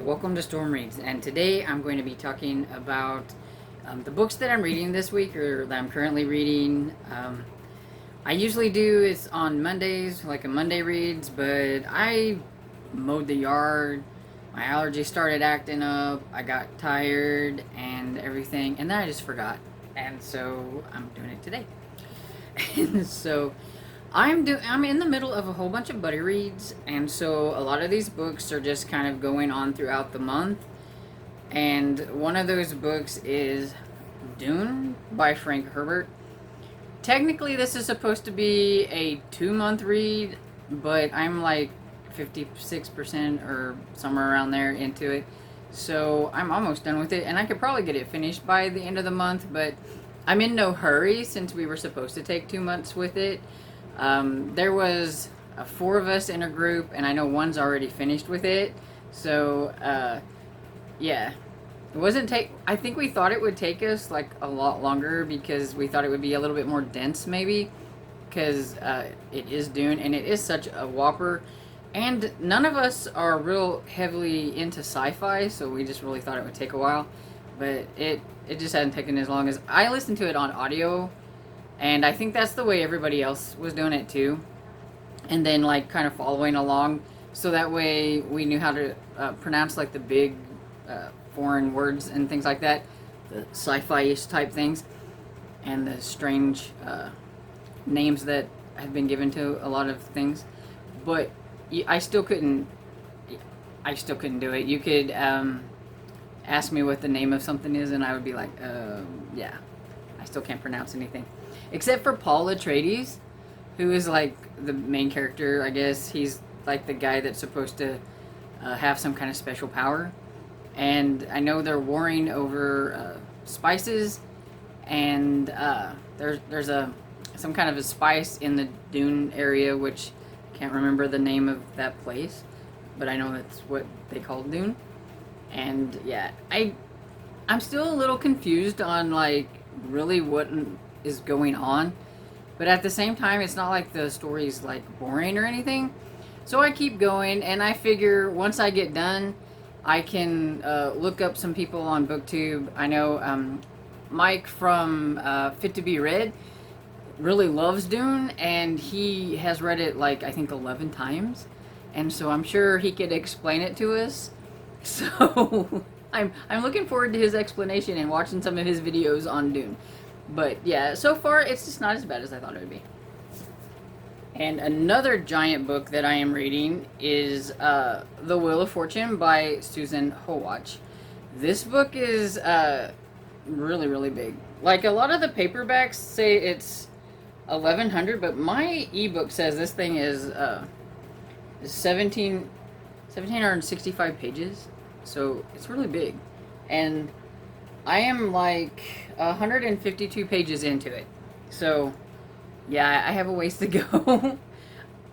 welcome to Storm Reads, and today I'm going to be talking about the books that I'm reading this week, or that I'm currently reading. I usually do it's on Mondays, like a Monday reads, but I mowed the yard, my allergies started acting up, I got tired and everything, and then I just forgot, and so I'm doing it today. And so I'm in the middle of a whole bunch of buddy reads, and so a lot of these books are just kind of going on throughout the month. And one of those books is Dune by Frank Herbert. Technically, this is supposed to be a 2-month read, but I'm like 56% or somewhere around there into it. So I'm almost done with it, and I could probably get it finished by the end of the month, but I'm in no hurry since we were supposed to take 2 months with it. There was 4 of us in a group, and I know one's already finished with it. So, yeah. It wasn't I think we thought it would take us like a lot longer because we thought it would be a little bit more dense, maybe. Because it is Dune, and it is such a whopper. And none of us are real heavily into sci-fi, so we just really thought it would take a while. But it just hadn't taken as long as... I listened to it on audio, and I think that's the way everybody else was doing it too. And then like kind of following along, so that way we knew how to pronounce like the big foreign words and things like that, the sci-fi-ish type things, and the strange names that have been given to a lot of things. But I still couldn't do it. You could ask me what the name of something is, and I would be like, yeah, I still can't pronounce anything. Except for Paul Atreides, who is like the main character, I guess. He's like the guy that's supposed to have some kind of special power. And I know they're warring over spices, and there's some kind of a spice in the Dune area, which I can't remember the name of that place, but I know that's what they call Dune. And yeah, I'm still a little confused on like really what is going on, but at the same time it's not like the story's like boring or anything, so I keep going, and I figure once I get done I can look up some people on BookTube. I know Mike from Fit to Be Read really loves Dune, and he has read it like I think 11 times, and so I'm sure he could explain it to us. So I'm looking forward to his explanation and watching some of his videos on Dune. But yeah, so far it's just not as bad as I thought it would be. And another giant book that I am reading is The Wheel of Fortune by Susan Howatch. This book is really, really big. Like a lot of the paperbacks say it's 1,100, but my ebook says this thing is 1,765 pages. So it's really big. And I am like 152 pages into it. So yeah, I have a ways to go.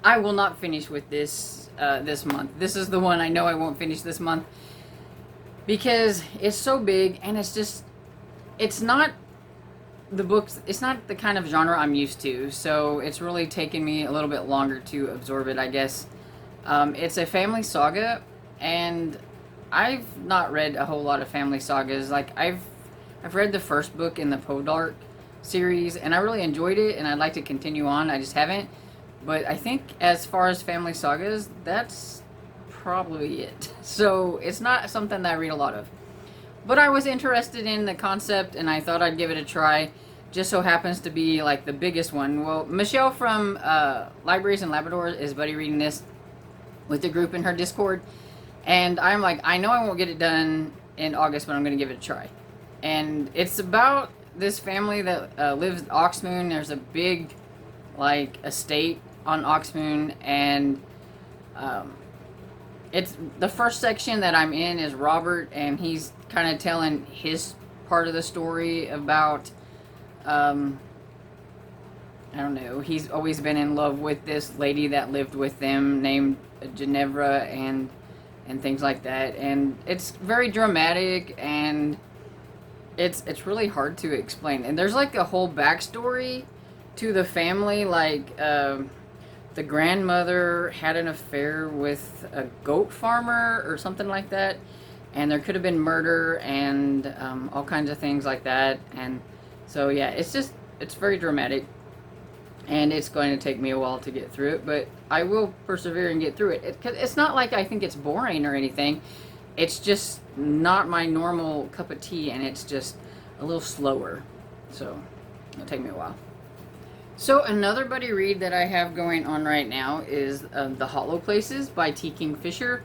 I will not finish with this this month. This is the one I know I won't finish this month because it's so big, and it's not the kind of genre I'm used to, so it's really taken me a little bit longer to absorb it, I guess. It's a family saga, and I've not read a whole lot of family sagas. Like I've read the first book in the Podark series, and I really enjoyed it, and I'd like to continue on. I just haven't. But I think as far as family sagas, that's probably it. So it's not something that I read a lot of. But I was interested in the concept, and I thought I'd give it a try. Just so happens to be like the biggest one. Well, Michelle from Libraries and Labradors is buddy reading this with the group in her Discord. And I'm like, I know I won't get it done in August, but I'm going to give it a try. And it's about this family that lives at Oxmoon. There's a big, like, estate on Oxmoon, and it's the first section that I'm in is Robert, and he's kind of telling his part of the story about, I don't know, he's always been in love with this lady that lived with them named Ginevra, and things like that, and it's very dramatic, and it's really hard to explain. And there's like a whole backstory to the family, like the grandmother had an affair with a goat farmer or something like that. and there could have been murder and all kinds of things like that. And so yeah, it's very dramatic, and it's going to take me a while to get through it, but I will persevere and get through it. It's not like I think it's boring or anything. It's just not my normal cup of tea, and it's just a little slower, so it'll take me a while. So another buddy read that I have going on right now is The Hollow Places by T. Kingfisher.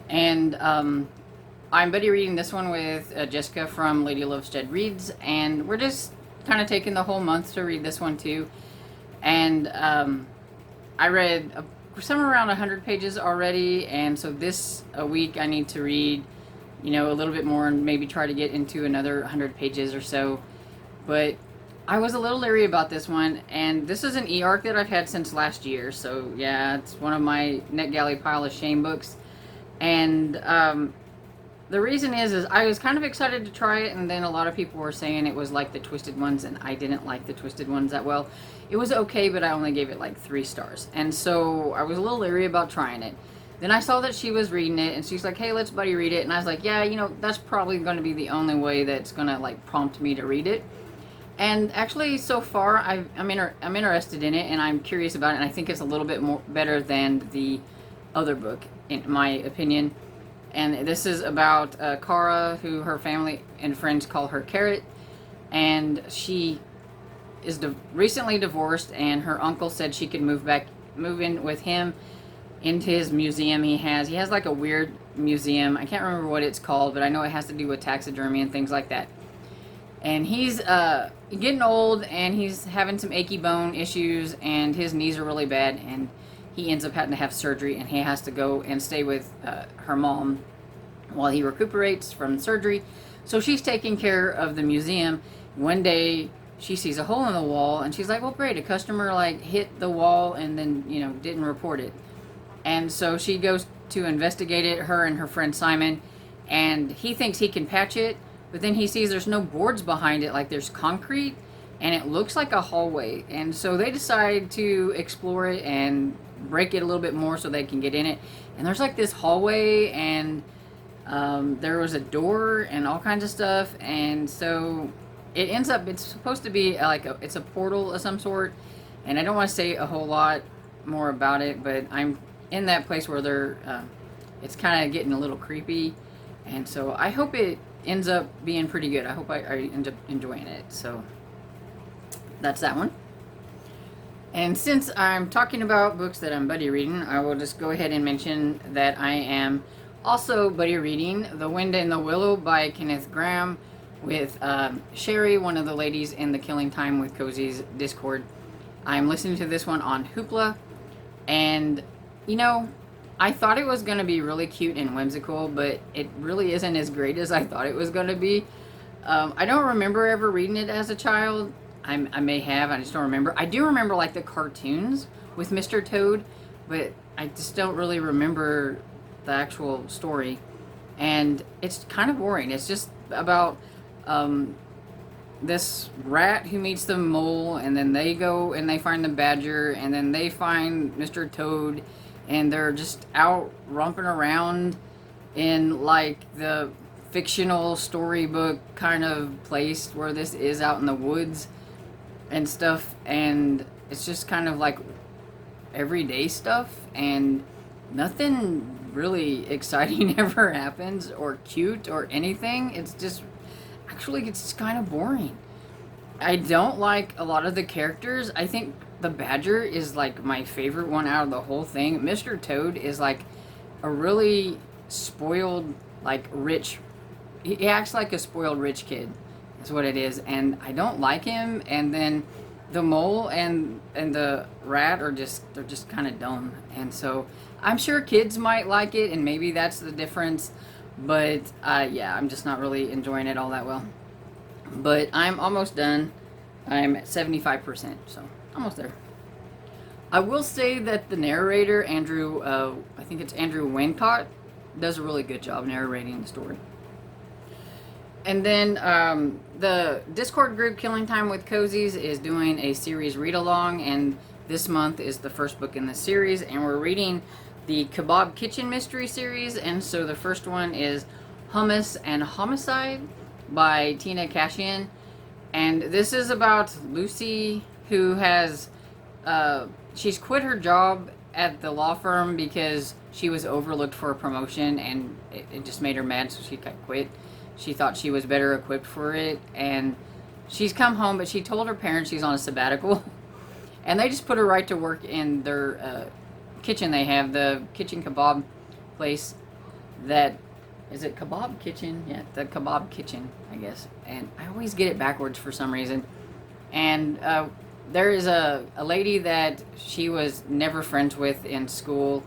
And I'm buddy reading this one with Jessica from Lady Lovestead Reads, and we're just kind of taking the whole month to read this one too. And I read somewhere around 100 pages already, and so this a week I need to read, a little bit more and maybe try to get into another 100 pages or so. But I was a little leery about this one, and this is an e-arc that I've had since last year, so yeah, it's one of my NetGalley pile of shame books. And the reason is I was kind of excited to try it, and then a lot of people were saying it was like the Twisted Ones, and I didn't like the Twisted Ones that well. It was okay, but I only gave it like 3 stars, and so I was a little leery about trying it. Then I saw that she was reading it, and she's like, hey, let's buddy read it, and I was like, yeah, that's probably going to be the only way that's going to like prompt me to read it. And actually, so far, I'm interested in it, and I'm curious about it, and I think it's a little bit more better than the other book, in my opinion. And this is about Kara, who her family and friends call her Carrot, and she is recently divorced, and her uncle said she could move in with him into his museum he has. He has like a weird museum. I can't remember what it's called, but I know it has to do with taxidermy and things like that. And he's getting old, and he's having some achy bone issues, and his knees are really bad, and he ends up having to have surgery, and he has to go and stay with her mom while he recuperates from surgery. So she's taking care of the museum. One day she sees a hole in the wall, and she's like, well, great, a customer like hit the wall and then didn't report it. And so she goes to investigate it, her and her friend Simon, and he thinks he can patch it, but then he sees there's no boards behind it, like there's concrete, and it looks like a hallway. And so they decide to explore it and break it a little bit more so they can get in it. And there's like this hallway, and there was a door and all kinds of stuff. And so it ends up, it's supposed to be like it's a portal of some sort. And I don't want to say a whole lot more about it, but I'm in that place where it's kind of getting a little creepy. And so I hope it ends up being pretty good. I hope I end up enjoying it. So that's that one. And since I'm talking about books that I'm buddy reading, I will just go ahead and mention that I am also buddy reading The Wind and the Willow by Kenneth Grahame with Sherry, one of the ladies in the Killing Time with Cozy's Discord. I'm listening to this one on Hoopla, and I thought it was going to be really cute and whimsical, but it really isn't as great as I thought it was going to be. I don't remember ever reading it as a child. I may have, I just don't remember. I do remember like the cartoons with Mr. Toad, but I just don't really remember the actual story. And it's kind of boring. It's just about this rat who meets the mole, and then they go and they find the badger, and then they find Mr. Toad, and they're just out romping around in like the fictional storybook kind of place where this is, out in the woods and stuff. And it's just kind of like everyday stuff, and nothing really exciting ever happens or cute or anything. It's just kind of boring. I don't like a lot of the characters. I think the badger is like my favorite one out of the whole thing. Mr. Toad is like a really spoiled, like rich, he acts like a spoiled rich kid is what it is, and I don't like him. And then the mole and the rat they're just kind of dumb. And so I'm sure kids might like it, and maybe that's the difference, but yeah, I'm just not really enjoying it all that well. But I'm almost done. I'm at 75%, so almost there. I will say that the narrator, Andrew, I think it's Andrew Wincott, does a really good job narrating the story. And then the Discord group Killing Time with Cozies is doing a series read-along, and this month is the first book in the series, and we're reading the Kebab Kitchen mystery series. And so the first one is Hummus and Homicide by Tina Cashian. And this is about Lucy, who has, she's quit her job at the law firm because she was overlooked for a promotion, and it just made her mad, so she quit. She thought she was better equipped for it, and she's come home, but she told her parents she's on a sabbatical, and they just put her right to work in their kitchen. They have the kitchen kebab place that, is it Kebab Kitchen? Yeah, the Kebab Kitchen, I guess. And I always get it backwards for some reason. And there is a lady that she was never friends with in school,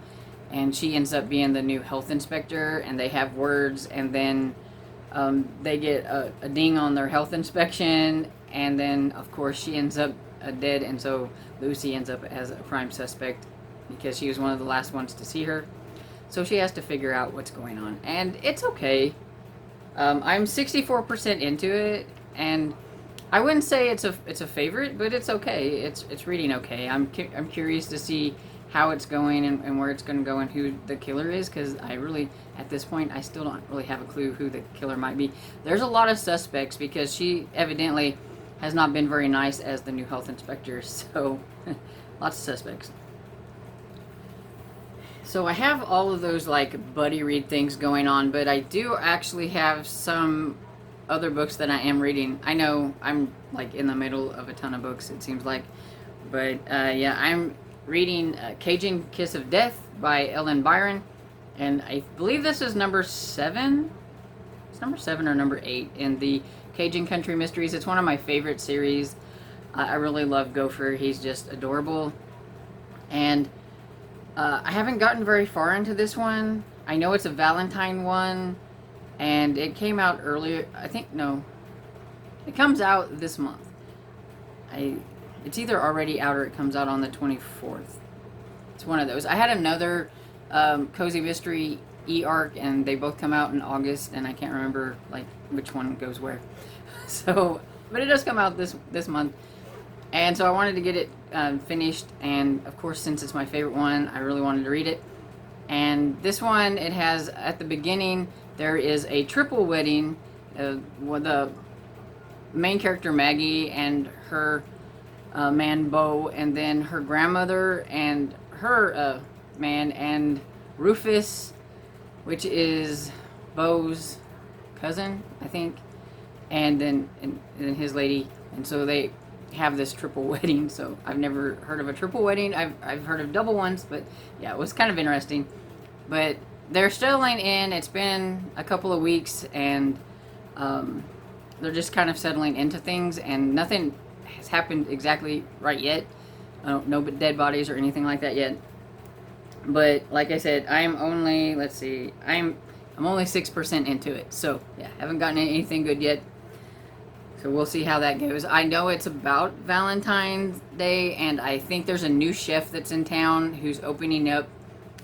and she ends up being the new health inspector, and they have words, and then they get a ding on their health inspection, and then, of course, she ends up dead, and so Lucy ends up as a prime suspect because she was one of the last ones to see her. So she has to figure out what's going on, and it's okay. I'm 64% into it, and I wouldn't say it's a favorite, but it's okay. It's reading okay. I'm curious to see how it's going and where it's going to go and who the killer is, because I really, at this point, I still don't really have a clue who the killer might be. There's a lot of suspects because she evidently has not been very nice as the new health inspector, so lots of suspects. So I have all of those like buddy read things going on, but I do actually have some other books that I am reading. I know I'm like in the middle of a ton of books, it seems like, but yeah, I'm reading Cajun Kiss of Death by Ellen Byron, and I believe this is number 7. It's number 7 or number 8 in the Cajun Country Mysteries. It's one of my favorite series. I really love Gopher. He's just adorable, and I haven't gotten very far into this one. I know it's a Valentine one, and it came out earlier. I think, no, it comes out this month. It's either already out or it comes out on the 24th. It's one of those. I had another Cozy Mystery e-arc, and they both come out in August, and I can't remember like which one goes where. So, but it does come out this month. And so I wanted to get it finished, and of course, since it's my favorite one, I really wanted to read it. And this one, it has, at the beginning, there is a triple wedding with the main character Maggie and her man Bo, and then her grandmother and her man, and Rufus, which is Bo's cousin, I think, and then and his lady, and so they have this triple wedding. So I've never heard of a triple wedding. I've heard of double ones, but yeah, it was kind of interesting. But they're settling in. It's been a couple of weeks, and they're just kind of settling into things, and nothing has happened exactly right yet. No dead bodies or anything like that yet. But like I said, I'm only, let's see, I'm only 6% into it. So yeah, haven't gotten anything good yet. So we'll see how that goes. I know it's about Valentine's Day, and I think there's a new chef that's in town who's opening up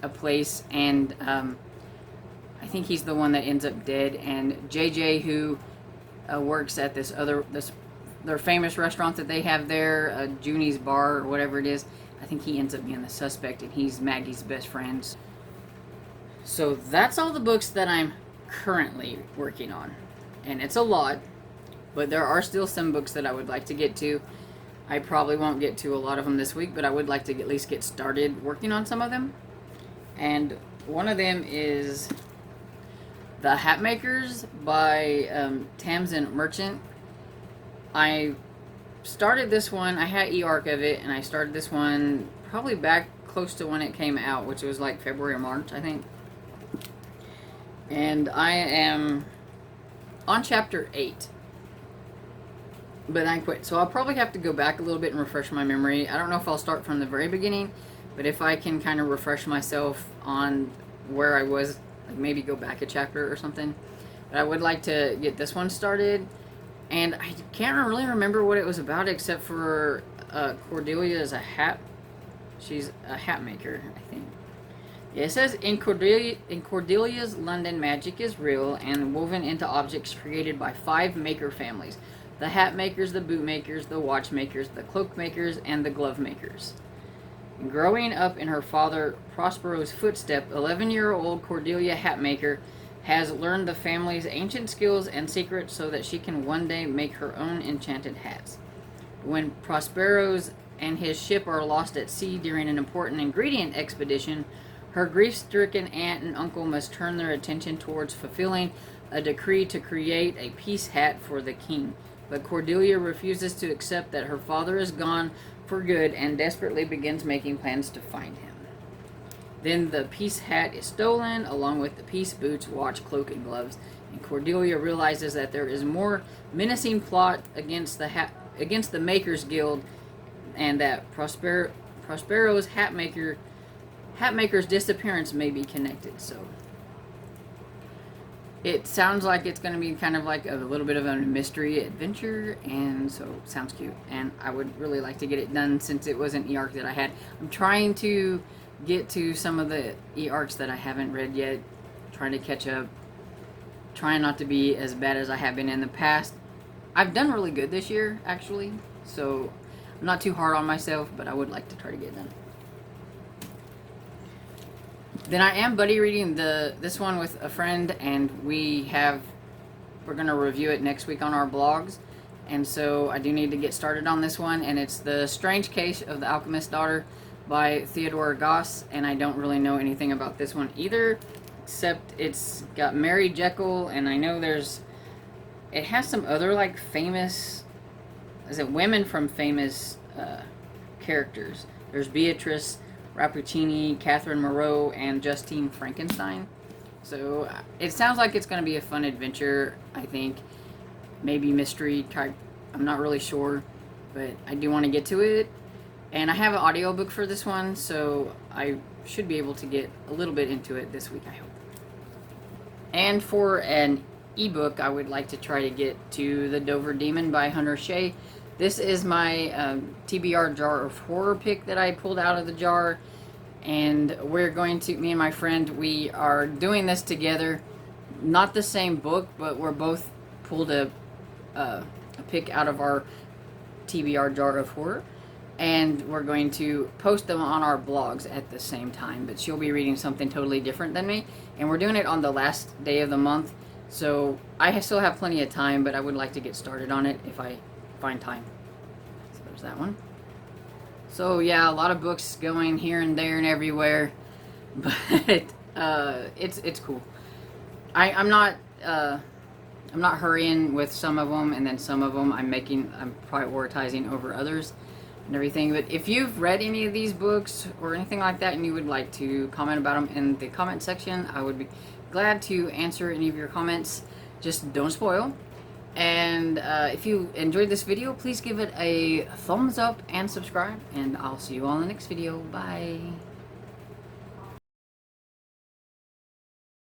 a place, and I think he's the one that ends up dead. And JJ, who works at their famous restaurant that they have there, Junie's Bar or whatever it is, I think he ends up being the suspect, and he's Maggie's best friend. So that's all the books that I'm currently working on, and it's a lot. But there are still some books that I would like to get to. I probably won't get to a lot of them this week, but I would like to at least get started working on some of them. And one of them is The Hat Makers by Tamsin Merchant. I started this one, I had e-arc of it, and I started this one probably back close to when it came out, which was like February or March, I think. And I am on chapter 8. But I quit. So I'll probably have to go back a little bit and refresh my memory. I don't know if I'll start from the very beginning, but if I can kind of refresh myself on where I was, like maybe go back a chapter or something. But I would like to get this one started. And I can't really remember what it was about, except for Cordelia is a hat. She's a hat maker, I think. Yeah, it says, in Cordelia's London, magic is real and woven into objects created by 5 maker families. The hat makers, the boot makers, the watch makers, the cloak makers, and the glove makers. Growing up in her father Prospero's footstep, 11-year-old Cordelia Hatmaker has learned the family's ancient skills and secrets so that she can one day make her own enchanted hats. When Prospero's and his ship are lost at sea during an important ingredient expedition, her grief-stricken aunt and uncle must turn their attention towards fulfilling a decree to create a peace hat for the king. But Cordelia refuses to accept that her father is gone for good and desperately begins making plans to find him. Then the peace hat is stolen, along with the peace boots, watch, cloak, and gloves, and Cordelia realizes that there is more menacing plot against the Makers Guild, and that Prospero's hatmaker's disappearance may be connected. So it sounds like it's going to be kind of like a little bit of a mystery adventure, and so it sounds cute. And I would really like to get it done since it was an e-arc that I had. I'm trying to get to some of the e-arcs that I haven't read yet, trying to catch up, trying not to be as bad as I have been in the past. I've done really good this year, actually, so I'm not too hard on myself, but I would like to try to get it done. Then I am buddy reading this one with a friend, and we're going to review it next week on our blogs. And so I do need to get started on this one, and it's The Strange Case of the Alchemist's Daughter by Theodore Goss, and I don't really know anything about this one either, except it's got Mary Jekyll, and I know it has some other like famous, women from famous characters. There's Beatrice Rappuccini, Catherine Moreau, and Justine Frankenstein. So it sounds like it's going to be a fun adventure, I think. Maybe mystery type. I'm not really sure, but I do want to get to it. And I have an audiobook for this one, so I should be able to get a little bit into it this week, I hope. And for an ebook, I would like to try to get to The Dover Demon by Hunter Shea. This is my TBR Jar of Horror pick that I pulled out of the jar. And we're going to, me and my friend, we are doing this together. Not the same book, but we're both pulled a pick out of our TBR Jar of Horror. And we're going to post them on our blogs at the same time. But she'll be reading something totally different than me. And we're doing it on the last day of the month. So I still have plenty of time, but I would like to get started on it if I find time. So there's that one. So yeah, a lot of books going here and there and everywhere. But it's cool. I'm not hurrying with some of them, and then some of them I'm prioritizing over others and everything. But if you've read any of these books or anything like that and you would like to comment about them in the comment section, I would be glad to answer any of your comments. Just don't spoil. And if you enjoyed this video, please give it a thumbs up and subscribe, and I'll see you all in the next video. Bye.